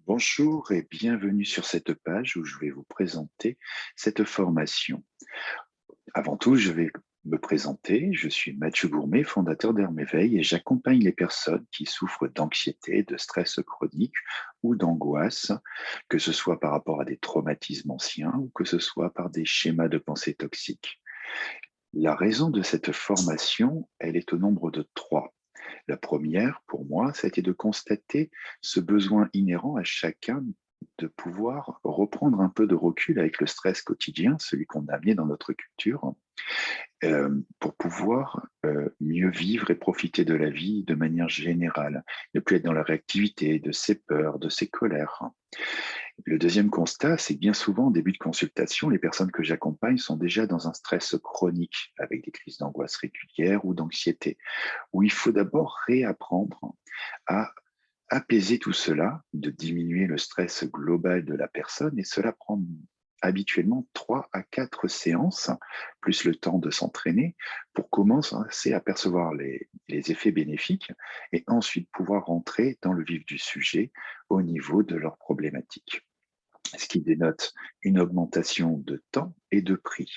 Bonjour et bienvenue sur cette page où je vais vous présenter cette formation. Avant tout, je vais me présenter. Je suis Mathieu Gourmet, fondateur d'Herméveil et j'accompagne les personnes qui souffrent d'anxiété, de stress chronique ou d'angoisse, que ce soit par rapport à des traumatismes anciens ou que ce soit par des schémas de pensée toxiques. La raison de cette formation, elle est au nombre de trois. La première, pour moi, ça a été de constater ce besoin inhérent à chacun de pouvoir reprendre un peu de recul avec le stress quotidien, celui qu'on a amené dans notre culture, pour pouvoir mieux vivre et profiter de la vie de manière générale, ne plus être dans la réactivité de ses peurs, de ses colères. Le deuxième constat, c'est que bien souvent, au début de consultation, les personnes que j'accompagne sont déjà dans un stress chronique, avec des crises d'angoisse régulières ou d'anxiété, où il faut d'abord réapprendre à apaiser tout cela, de diminuer le stress global de la personne, et cela prend habituellement 3 à 4 séances, plus le temps de s'entraîner, pour commencer à percevoir les effets bénéfiques et ensuite pouvoir rentrer dans le vif du sujet au niveau de leurs problématiques. Ce qui dénote une augmentation de temps et de prix.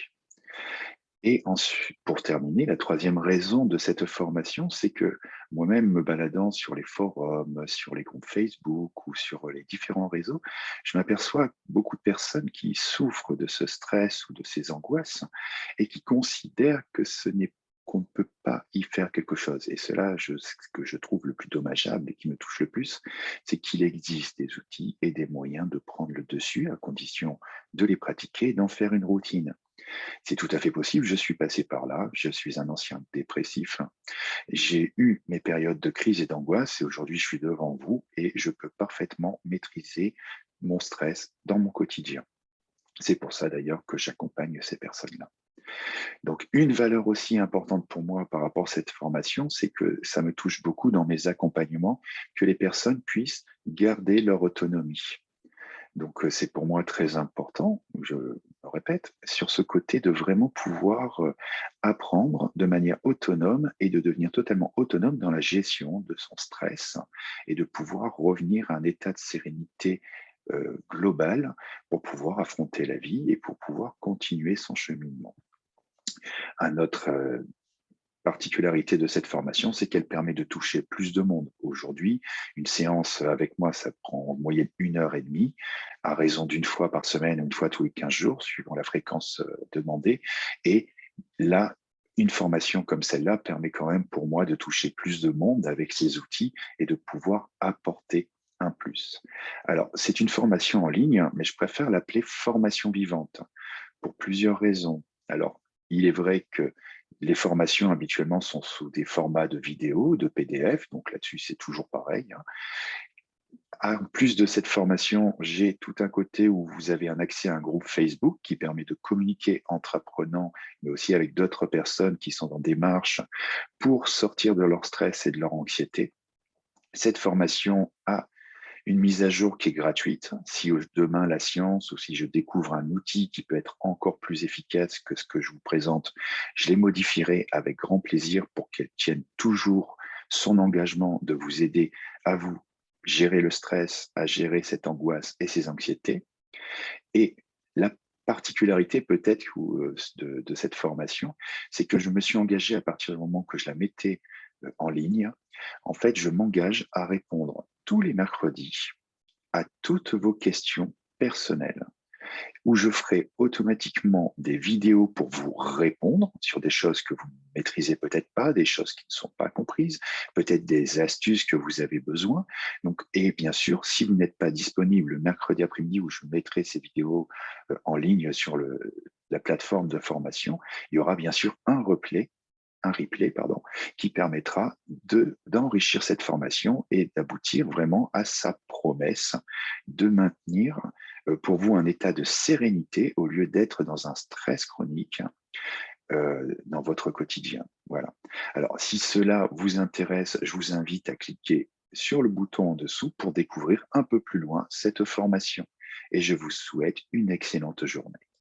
Et ensuite, pour terminer, la troisième raison de cette formation, c'est que moi-même, me baladant sur les forums, sur les groupes Facebook ou sur les différents réseaux, je m'aperçois beaucoup de personnes qui souffrent de ce stress ou de ces angoisses et qui considèrent que ce n'est qu'on ne peut pas y faire quelque chose. Et cela, ce que je trouve le plus dommageable et qui me touche le plus, c'est qu'il existe des outils et des moyens de prendre le dessus à condition de les pratiquer et d'en faire une routine. C'est tout à fait possible, je suis passé par là, je suis un ancien dépressif. J'ai eu mes périodes de crise et d'angoisse et aujourd'hui je suis devant vous et je peux parfaitement maîtriser mon stress dans mon quotidien. C'est pour ça d'ailleurs que j'accompagne ces personnes-là. Donc une valeur aussi importante pour moi par rapport à cette formation, c'est que ça me touche beaucoup dans mes accompagnements que les personnes puissent garder leur autonomie. Donc, c'est pour moi très important, je me répète, sur ce côté de vraiment pouvoir, apprendre de manière autonome et de devenir totalement autonome dans la gestion de son stress et de pouvoir revenir à un état de sérénité, global pour pouvoir affronter la vie et pour pouvoir continuer son cheminement. Un autre, particularité de cette formation, c'est qu'elle permet de toucher plus de monde. Aujourd'hui, une séance avec moi, ça prend en moyenne 1 heure et demie, à raison d'une fois par semaine, une fois tous les 15 jours, suivant la fréquence demandée. Et là, une formation comme celle-là permet quand même pour moi de toucher plus de monde avec ces outils et de pouvoir apporter un plus. Alors, c'est une formation en ligne, mais je préfère l'appeler formation vivante pour plusieurs raisons. Alors, il est vrai que les formations habituellement sont sous des formats de vidéos, de PDF, donc là-dessus c'est toujours pareil, hein. En plus de cette formation, j'ai tout un côté où vous avez un accès à un groupe Facebook qui permet de communiquer entre apprenants, mais aussi avec d'autres personnes qui sont dans des démarche pour sortir de leur stress et de leur anxiété. Cette formation a une mise à jour qui est gratuite. Si demain la science ou si je découvre un outil qui peut être encore plus efficace que ce que je vous présente, je les modifierai avec grand plaisir pour qu'elle tienne toujours son engagement de vous aider à vous gérer le stress, à gérer cette angoisse et ces anxiétés. Et la particularité peut-être de cette formation, c'est que je me suis engagé à partir du moment que je la mettais en ligne. En fait, je m'engage à répondre tous les mercredis à toutes vos questions personnelles, où je ferai automatiquement des vidéos pour vous répondre sur des choses que vous ne maîtrisez peut-être pas, des choses qui ne sont pas comprises, peut-être des astuces que vous avez besoin. Donc, et bien sûr, si vous n'êtes pas disponible le mercredi après-midi où je mettrai ces vidéos en ligne sur la plateforme de formation, il y aura bien sûr un replay, pardon, qui permettra d'enrichir cette formation et d'aboutir vraiment à sa promesse de maintenir pour vous un état de sérénité au lieu d'être dans un stress chronique dans votre quotidien. Voilà. Alors, si cela vous intéresse, je vous invite à cliquer sur le bouton en dessous pour découvrir un peu plus loin cette formation. Et je vous souhaite une excellente journée.